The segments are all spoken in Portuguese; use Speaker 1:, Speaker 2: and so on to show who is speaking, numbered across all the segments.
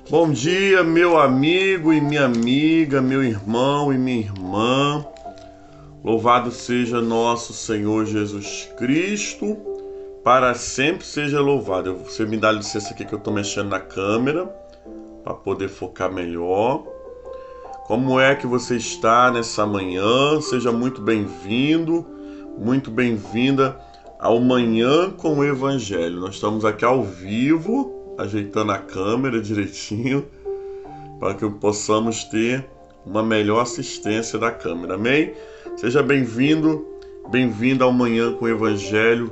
Speaker 1: Bom dia, meu amigo e minha amiga, meu irmão e minha irmã. Louvado seja nosso Senhor Jesus Cristo, para sempre seja louvado. Você me dá licença aqui que eu estou mexendo na câmera para poder focar melhor. Como é que você está nessa manhã? Seja muito bem-vindo, muito bem-vinda ao Manhã com o Evangelho. Nós estamos aqui ao vivo, ajeitando a câmera direitinho, para que possamos ter uma melhor assistência da câmera, amém? Seja bem-vindo, bem-vinda ao Manhã com o Evangelho.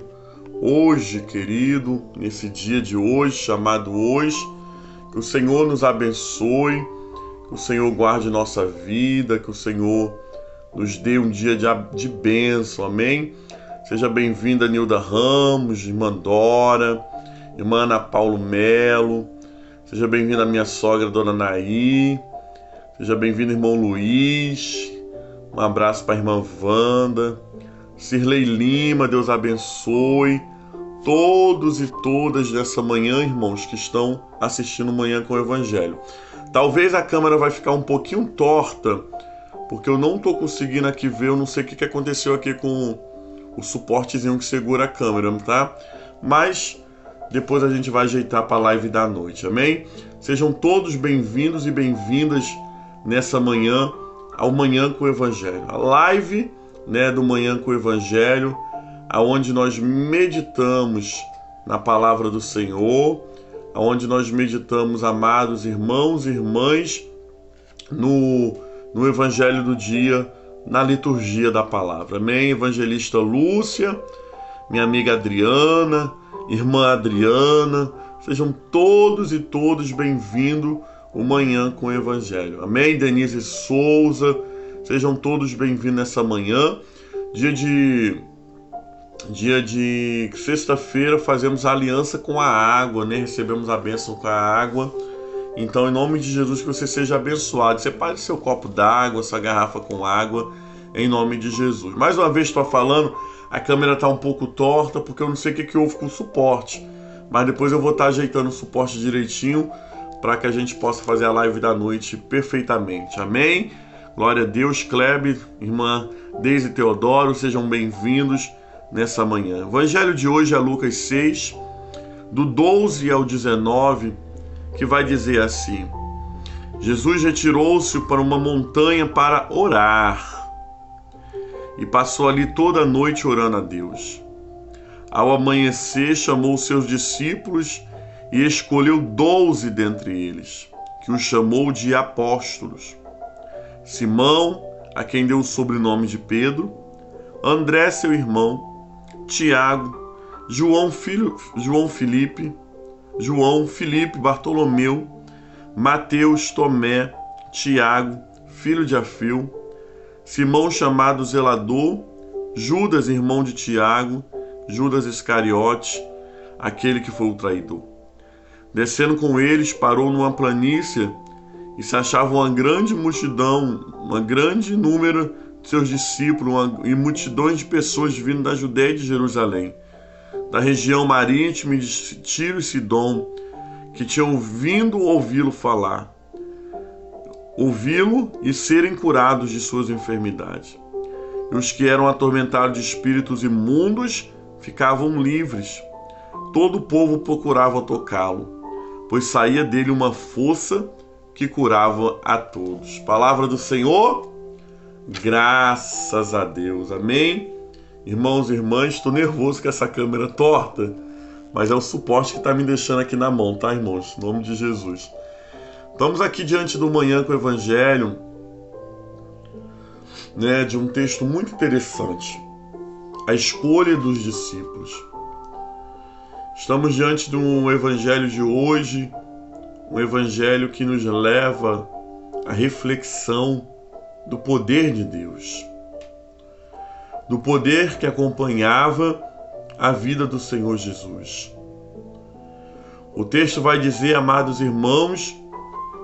Speaker 1: Hoje, querido, nesse dia de hoje, chamado hoje, que o Senhor nos abençoe, que o Senhor guarde nossa vida, que o Senhor nos dê um dia de bênção, amém? Seja bem-vinda, Nilda Ramos, irmã Dora, irmã Ana Paulo Melo, seja bem-vinda minha sogra, Dona Naí, seja bem-vindo, irmão Luiz, um abraço para a irmã Wanda, Cirlei Lima, Deus abençoe todos e todas nessa manhã, irmãos, que estão assistindo Manhã com o Evangelho. Talvez a câmera vai ficar um pouquinho torta, porque eu não estou conseguindo aqui ver, eu não sei o que aconteceu aqui com o suportezinho que segura a câmera, tá? Mas depois a gente vai ajeitar para a live da noite, amém? Sejam todos bem-vindos e bem-vindas nessa manhã, ao Manhã com o Evangelho. A live, do Manhã com o Evangelho, aonde nós meditamos na palavra do Senhor, aonde nós meditamos, amados irmãos e irmãs, no Evangelho do dia, na liturgia da palavra. Amém? Evangelista Lúcia, minha amiga Adriana, irmã Adriana, sejam todos e todas bem-vindos ao Manhã com o Evangelho. Amém? Denise Souza, sejam todos bem-vindos nessa manhã. Dia de sexta-feira fazemos a aliança com a água, Recebemos a bênção com a água. Então, em nome de Jesus, que você seja abençoado. Separe seu copo d'água, essa garrafa com água, em nome de Jesus. Mais uma vez estou falando, a câmera está um pouco torta, porque eu não sei o que houve com o suporte. Mas depois eu vou estar ajeitando o suporte direitinho, para que a gente possa fazer a live da noite perfeitamente. Amém? Glória a Deus. Klebe, irmã Deise Teodoro, sejam bem-vindos nessa manhã. O evangelho de hoje é Lucas 6, do 12 ao 19, que vai dizer assim: Jesus retirou-se para uma montanha para orar e passou ali toda a noite orando a Deus. Ao amanhecer, chamou seus discípulos e escolheu 12 dentre eles, que os chamou de apóstolos: Simão, a quem deu o sobrenome de Pedro, André, seu irmão, Tiago, João, Filipe, Bartolomeu, Mateus, Tomé, Tiago, filho de Alfeu, Simão chamado Zelador, Judas, irmão de Tiago, Judas Iscariote, aquele que foi o traidor. Descendo com eles, parou numa planície e se achava uma grande multidão, um grande número de seus discípulos e multidões de pessoas vindo da Judéia e de Jerusalém, da região marítima de Tiro e Sidom, que tinham vindo ouvi-lo falar, ouvi-lo e serem curados de suas enfermidades. E os que eram atormentados de espíritos imundos ficavam livres. Todo o povo procurava tocá-lo, pois saía dele uma força que curava a todos. Palavra do Senhor, graças a Deus, amém? Irmãos e irmãs, estou nervoso com essa câmera torta, mas é o suporte que está me deixando aqui na mão, tá, irmãos? Em nome de Jesus. Estamos aqui diante do Manhã com o Evangelho, de um texto muito interessante, a escolha dos discípulos. Estamos diante de um Evangelho de hoje, um Evangelho que nos leva à reflexão do poder de Deus, do poder que acompanhava a vida do Senhor Jesus. O texto vai dizer, amados irmãos,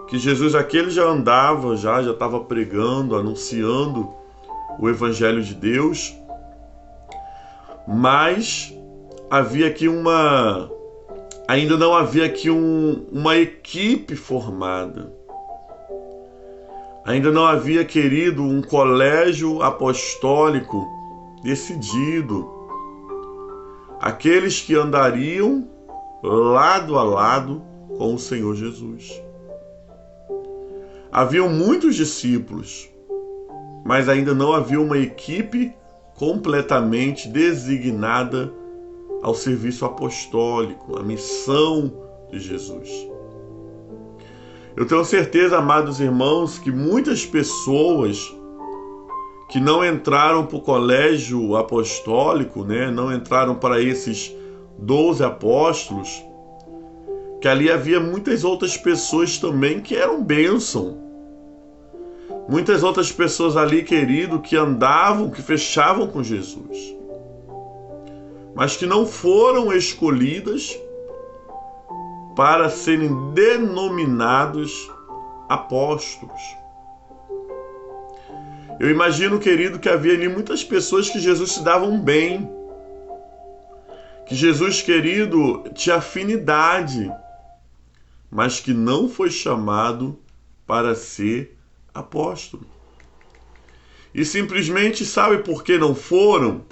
Speaker 1: que Jesus aquele já andava, já estava pregando, anunciando o Evangelho de Deus, mas havia aqui uma Ainda não havia aqui uma equipe formada. Ainda não havia, querido, um colégio apostólico decidido. Aqueles que andariam lado a lado com o Senhor Jesus. Haviam muitos discípulos, mas ainda não havia uma equipe completamente designada ao serviço apostólico, à missão de Jesus. Eu tenho certeza, amados irmãos, que muitas pessoas que não entraram para o colégio apostólico, não entraram para esses 12 apóstolos, que ali havia muitas outras pessoas também que eram bênção. Muitas outras pessoas ali, querido, que andavam, que fechavam com Jesus, mas que não foram escolhidas para serem denominados apóstolos. Eu imagino, querido, que havia ali muitas pessoas que Jesus se davam bem, que Jesus, querido, tinha afinidade, mas que não foi chamado para ser apóstolo. E simplesmente, sabe por que não foram?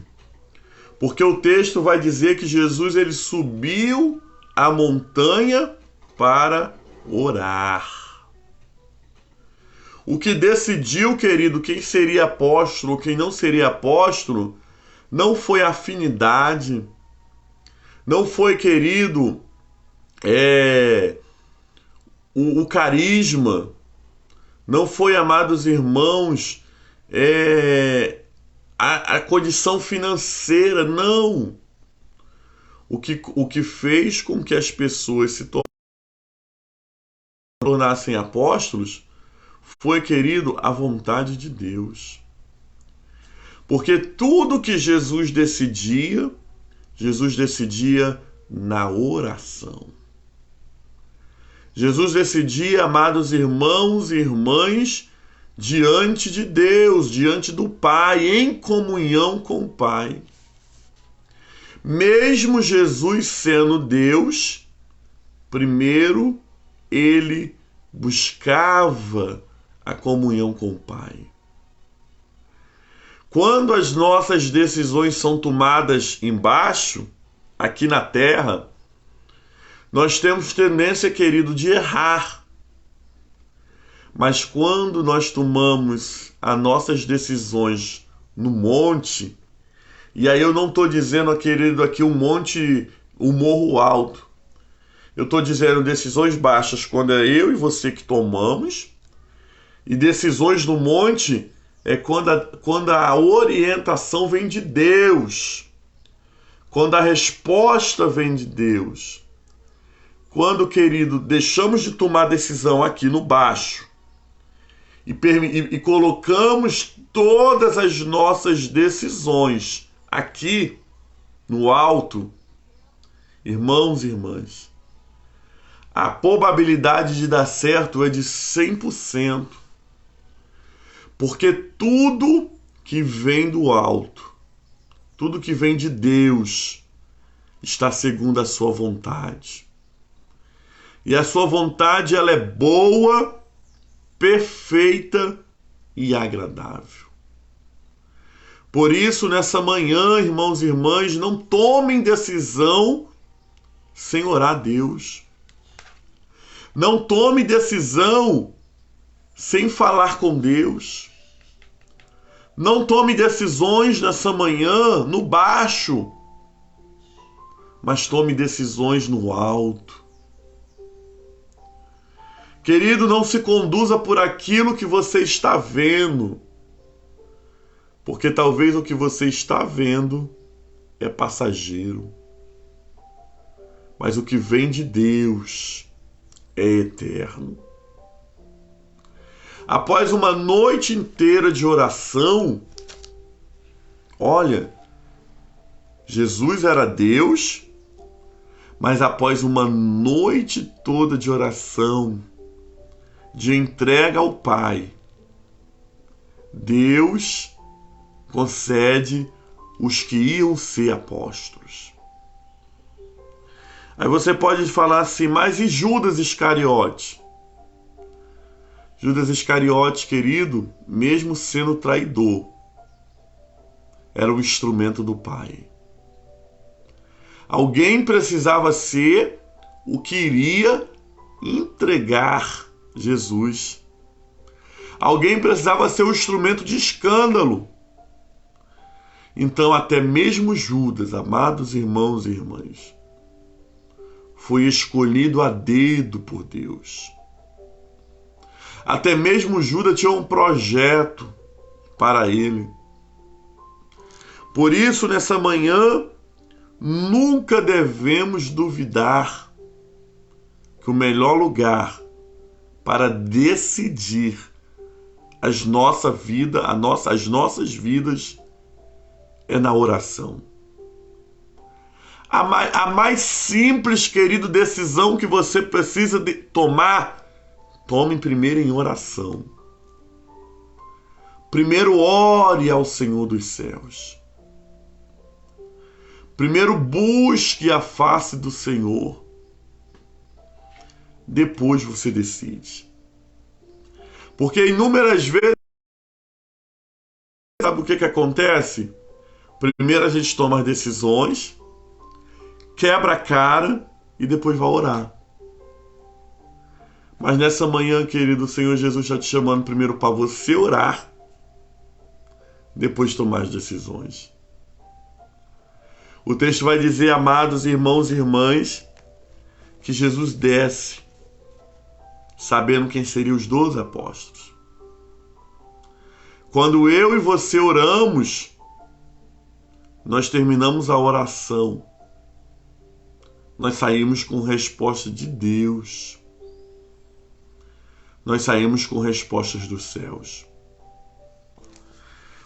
Speaker 1: Porque o texto vai dizer que Jesus ele subiu a montanha para orar. O que decidiu, querido, quem seria apóstolo, quem não seria apóstolo, não foi afinidade, não foi, querido, o carisma, não foi, amados irmãos, a condição financeira, não. O que fez com que as pessoas se tornassem apóstolos foi, querido, a vontade de Deus. Porque tudo que Jesus decidia na oração. Jesus decidia, amados irmãos e irmãs, diante de Deus, diante do Pai, em comunhão com o Pai. Mesmo Jesus sendo Deus, primeiro ele buscava a comunhão com o Pai. Quando as nossas decisões são tomadas embaixo, aqui na terra, nós temos tendência, querido, de errar. Mas quando nós tomamos as nossas decisões no monte, e aí eu não estou dizendo, querido, aqui um monte, um morro alto. Eu estou dizendo decisões baixas quando é eu e você que tomamos, e decisões no monte é quando a orientação vem de Deus, quando a resposta vem de Deus. Quando, querido, deixamos de tomar decisão aqui no baixo e colocamos todas as nossas decisões aqui no alto, irmãos e irmãs, a probabilidade de dar certo é de 100%. Porque tudo que vem do alto, tudo que vem de Deus, está segundo a sua vontade. E a sua vontade, ela é boa, perfeita e agradável. Por isso, nessa manhã, irmãos e irmãs, não tomem decisão sem orar a Deus. Não tome decisão sem falar com Deus. Não tome decisões nessa manhã no baixo, mas tome decisões no alto. Querido, não se conduza por aquilo que você está vendo, porque talvez o que você está vendo é passageiro, mas o que vem de Deus é eterno. Após uma noite inteira de oração, olha, Jesus era Deus, mas após uma noite toda de oração, de entrega ao Pai, Deus concede os que iam ser apóstolos. Aí você pode falar assim, mas e Judas Iscariote? Judas Iscariote, querido, mesmo sendo traidor, era o instrumento do Pai. Alguém precisava ser o que iria entregar Jesus. Alguém precisava ser o instrumento de escândalo. Então, até mesmo Judas, amados irmãos e irmãs, foi escolhido a dedo por Deus. Até mesmo Judas tinha um projeto para ele. Por isso, nessa manhã, nunca devemos duvidar que o melhor lugar para decidir as nossas vidas é na oração. A mais simples, querido, decisão que você precisa tomar, tome primeiro em oração. Primeiro ore ao Senhor dos céus. Primeiro busque a face do Senhor. Depois você decide. Porque inúmeras vezes, sabe o que acontece? Primeiro a gente toma as decisões, quebra a cara e depois vai orar. Mas nessa manhã, querido, o Senhor Jesus está te chamando primeiro para você orar, depois tomar as decisões. O texto vai dizer, amados irmãos e irmãs, que Jesus desce, sabendo quem seriam os 12 apóstolos. Quando eu e você oramos, nós terminamos a oração. Nós saímos com resposta de Deus. Nós saímos com respostas dos céus.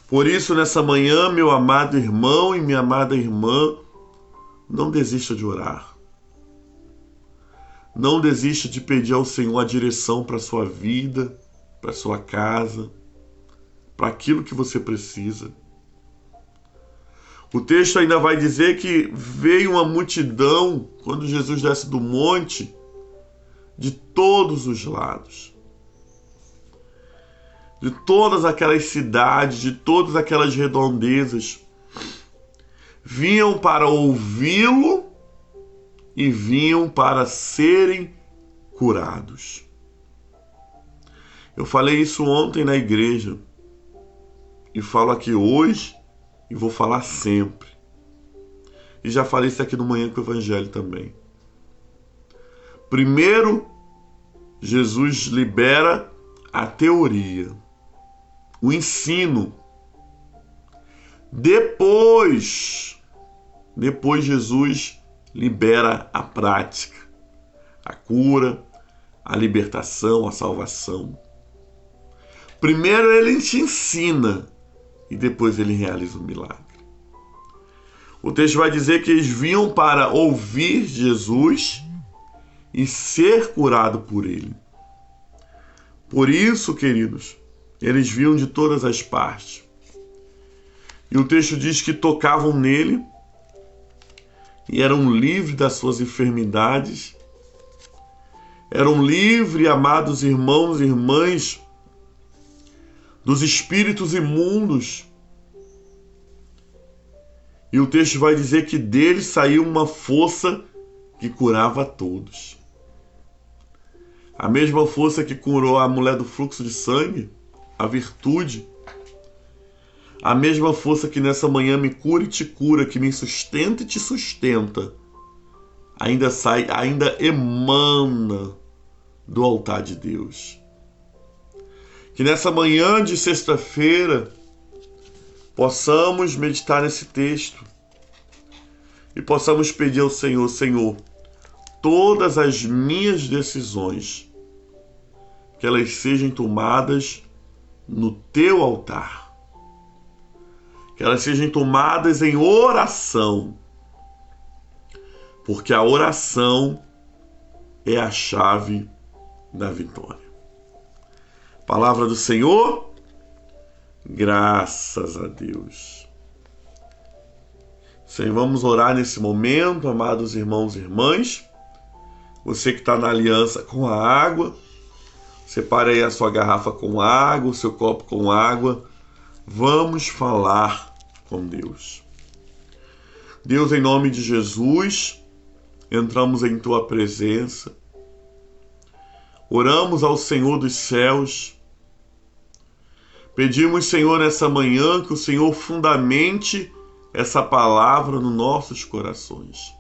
Speaker 1: Por isso, nessa manhã, meu amado irmão e minha amada irmã, não desista de orar. Não desista de pedir ao Senhor a direção para a sua vida, para a sua casa, para aquilo que você precisa. O texto ainda vai dizer que veio uma multidão, quando Jesus desce do monte, de todos os lados. De todas aquelas cidades, de todas aquelas redondezas, vinham para ouvi-lo e vinham para serem curados. Eu falei isso ontem na igreja e falo aqui hoje e vou falar sempre. E já falei isso aqui no Manhã com o Evangelho também. Primeiro, Jesus libera a teoria, o ensino. Depois Jesus libera a prática, a cura, a libertação, a salvação. Primeiro ele te ensina e depois ele realiza o milagre. O texto vai dizer que eles vinham para ouvir Jesus e ser curado por ele. Por isso, queridos, eles vinham de todas as partes. E o texto diz que tocavam nele e eram livres das suas enfermidades. Eram livres, amados irmãos e irmãs, dos espíritos imundos. E o texto vai dizer que deles saiu uma força que curava a todos. A mesma força que curou a mulher do fluxo de sangue, a virtude. A mesma força que nessa manhã me cura e te cura, que me sustenta e te sustenta, ainda emana do altar de Deus. Que nessa manhã de sexta-feira possamos meditar nesse texto e possamos pedir ao Senhor, Senhor, todas as minhas decisões, que elas sejam tomadas no teu altar. Que elas sejam tomadas em oração. Porque a oração é a chave da vitória. Palavra do Senhor, graças a Deus. Senhor, vamos orar nesse momento, amados irmãos e irmãs. Você que está na aliança com a água, separe aí a sua garrafa com água, o seu copo com água. Vamos falar com Deus. Deus, em nome de Jesus, entramos em Tua presença. Oramos ao Senhor dos céus. Pedimos, Senhor, nessa manhã que o Senhor fundamente essa palavra nos nossos corações.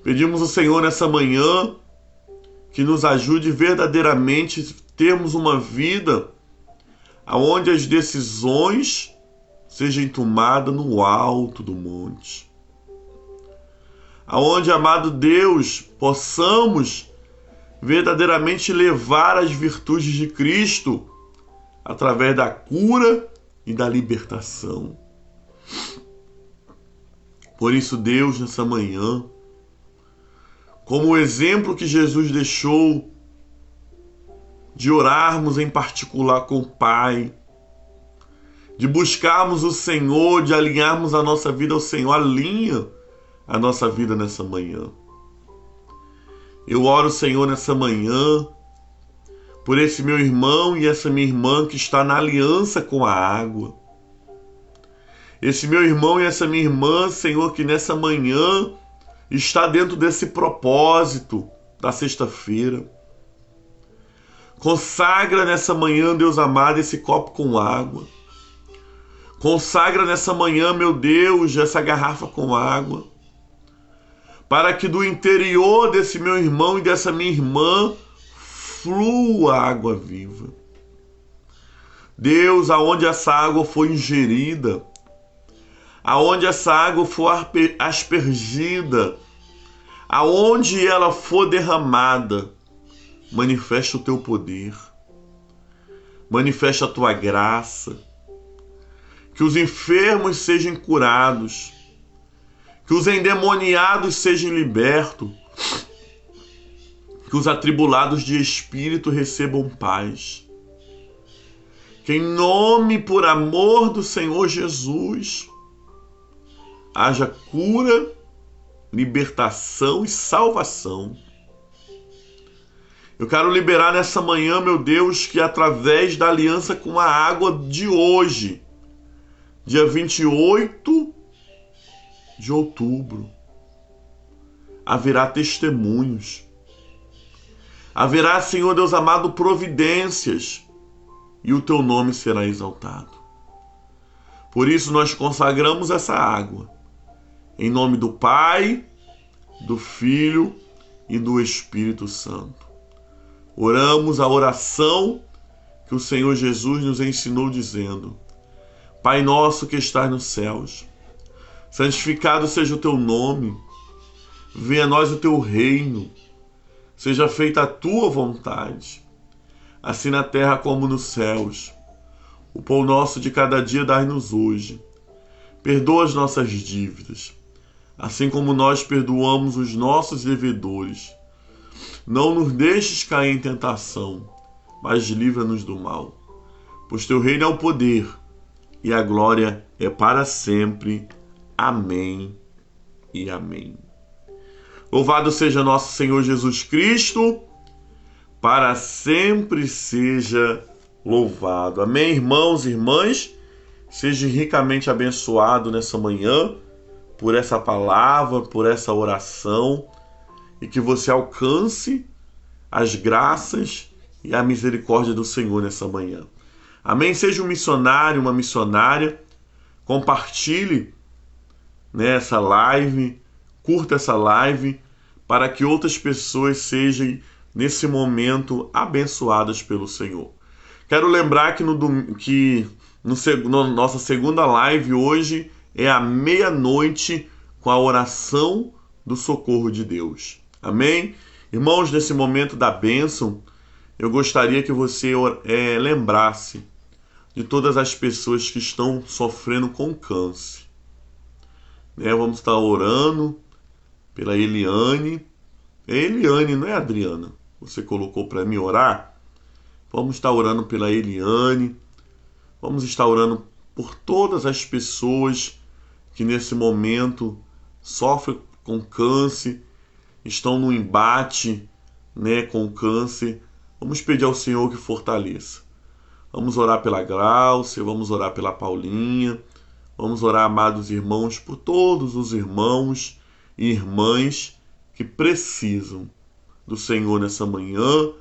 Speaker 1: Pedimos ao Senhor nessa manhã que nos ajude verdadeiramente a termos uma vida onde as decisões sejam tomadas no alto do monte. Aonde, amado Deus, possamos verdadeiramente levar as virtudes de Cristo através da cura e da libertação. Por isso, Deus, nessa manhã, como o exemplo que Jesus deixou de orarmos em particular com o Pai, de buscarmos o Senhor, de alinharmos a nossa vida ao Senhor, alinha a nossa vida nessa manhã. Eu oro, Senhor, nessa manhã, por esse meu irmão e essa minha irmã que está na aliança com a água. Esse meu irmão e essa minha irmã, Senhor, que nessa manhã está dentro desse propósito da sexta-feira. Consagra nessa manhã, Deus amado, esse copo com água. Consagra nessa manhã, meu Deus, essa garrafa com água. Para que do interior desse meu irmão e dessa minha irmã flua água viva. Deus, aonde essa água foi ingerida, aonde essa água for aspergida, aonde ela for derramada, manifesta o teu poder, manifesta a tua graça, que os enfermos sejam curados, que os endemoniados sejam libertos, que os atribulados de espírito recebam paz. Que em nome, por amor do Senhor Jesus, haja cura, libertação e salvação. Eu quero liberar nessa manhã, meu Deus, que através da aliança com a água de hoje, dia 28 de outubro, haverá testemunhos. Haverá, Senhor Deus amado, providências, e o teu nome será exaltado. Por isso nós consagramos essa água, em nome do Pai, do Filho e do Espírito Santo. Oramos a oração que o Senhor Jesus nos ensinou dizendo: Pai nosso que estás nos céus, santificado seja o teu nome, venha a nós o teu reino, seja feita a tua vontade, assim na terra como nos céus. O pão nosso de cada dia dai-nos hoje. Perdoa as nossas dívidas, assim como nós perdoamos os nossos devedores. Não nos deixes cair em tentação, mas livra-nos do mal. Pois teu reino é o poder, e a glória é para sempre. Amém e amém. Louvado seja nosso Senhor Jesus Cristo, para sempre seja louvado. Amém, irmãos e irmãs? Seja ricamente abençoado nessa manhã por essa palavra, por essa oração, e que você alcance as graças e a misericórdia do Senhor nessa manhã. Amém? Seja um missionário, uma missionária, compartilhe essa live, curta essa live, para que outras pessoas sejam, nesse momento, abençoadas pelo Senhor. Quero lembrar que nossa segunda live hoje é à meia-noite, com a oração do socorro de Deus. Amém? Irmãos, nesse momento da bênção, eu gostaria que você lembrasse de todas as pessoas que estão sofrendo com câncer. Vamos estar orando pela Eliane. É Eliane, não é Adriana? Você colocou para mim orar? Vamos estar orando pela Eliane. Vamos estar orando por todas as pessoas que nesse momento sofrem com câncer, estão no embate, né, com o câncer. Vamos pedir ao Senhor que fortaleça. Vamos orar pela Gláucia, vamos orar pela Paulinha, vamos orar, amados irmãos, por todos os irmãos e irmãs que precisam do Senhor nessa manhã,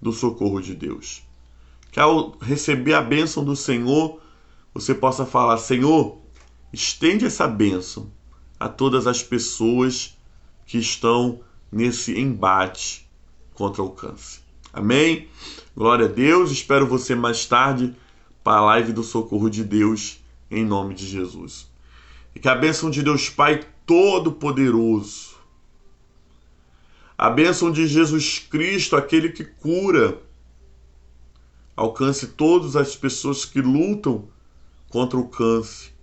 Speaker 1: do socorro de Deus. Que ao receber a bênção do Senhor, você possa falar: Senhor, estende essa bênção a todas as pessoas que estão nesse embate contra o câncer. Amém? Glória a Deus. Espero você mais tarde para a live do Socorro de Deus, em nome de Jesus. E que a bênção de Deus Pai Todo-Poderoso, a bênção de Jesus Cristo, aquele que cura, alcance todas as pessoas que lutam contra o câncer,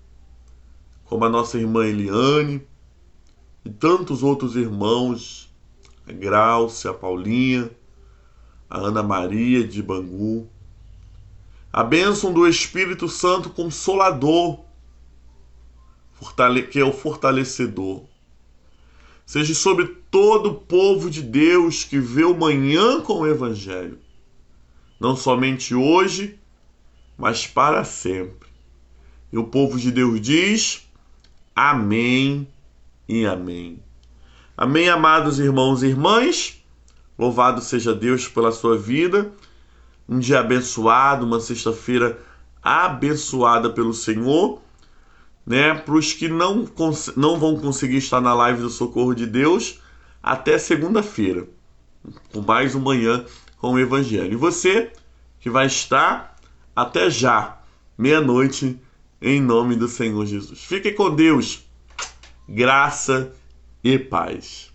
Speaker 1: como a nossa irmã Eliane e tantos outros irmãos, a Gláucia, a Paulinha, a Ana Maria de Bangu. A bênção do Espírito Santo Consolador, que é o fortalecedor, seja sobre todo o povo de Deus que vê o manhã com o Evangelho, não somente hoje, mas para sempre. E o povo de Deus diz: amém e amém. Amém, amados irmãos e irmãs. Louvado seja Deus pela sua vida. Um dia abençoado, uma sexta-feira abençoada pelo Senhor, né? Para os que não vão conseguir estar na live do Socorro de Deus, até segunda-feira, com mais um manhã com o Evangelho. E você que vai estar até já, meia-noite, em nome do Senhor Jesus. Fique com Deus. Graça e paz.